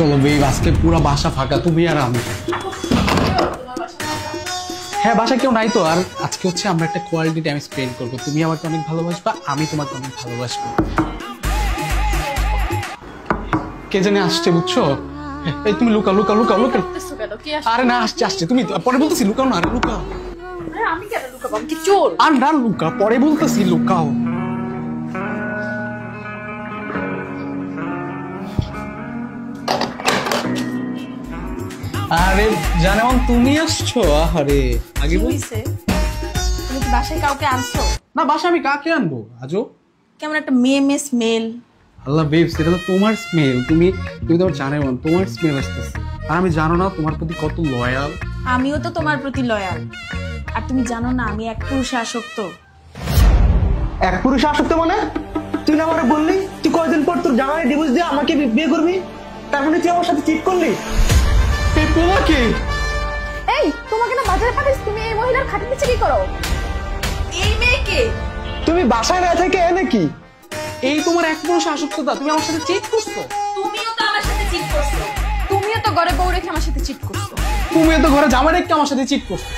চলো বেব, আজকে পুরো বাসা ফাঁকা, তুমি আর আমি। হ্যাঁ, বাসা কেউ নাই তো। আর আজকে হচ্ছে আমরা একটা কোয়ালিটি টাইম স্পেন্ড করবো। তুমি আমাকে অনেক ভালোবাসবা, আমি তোমাকে অনেক ভালোবাসবো। কে জানে আসছে, বুঝছো? এই তুমি লুকাও লুকাও লুকাও লুকাও। আরে না, আসছে আসছে, তুমি পরে বলতেছি লুকাও না। আরে লুকাও। আমি কেন লুকাবো? আমি কি চোর? আর না লুকা, পরে বলতেছি লুকাও। আরে জানেমন তুমি আসছো? আরে আগে বলছে। তুমি কি বাসায় কাউকে আনছো? না, বাসা আমি কাকে আনবো আজও? কেমন একটা মেয়ে স্মেল। আল্লাহ বেব, সেটা তো তোমার স্মেল। তুমি তো জানেমন তোমার স্মেল আসতেছে। আর আমি জানো না তোমার প্রতি কত লয়াল। আমিও তো তোমার প্রতি লয়াল। আর তুমি জানো না আমি এক পুরুষে আসক্ত। এক পুরুষে আসক্ত মানে? তুই না আমারে বললি তুই কয়দিন পর তোর জামাই ডিভোর্স দিয়ে আমাকে বিয়ে করবি, তার মানে তুই আমার সাথে চিট করলি? এই তোমাকে, এই তোমাকে না বাজারে পাঠিয়েছি, তুমি এই মহিলার খাটের নিচে কি করো? এই মেয়েকে তুমি বাসায় না থেকে এনে কি? এই তোমার এক পুরুষ আসক্ততা, তুমি আমার সাথে চিট করছো। তুমিও তো আমার সাথে চিট করছো। তুমিও তো ঘরে বউ রেখে আমার সাথে চিট করছো। তুমি তো ঘরে জামা রেখে আমার সাথে চিট করছো।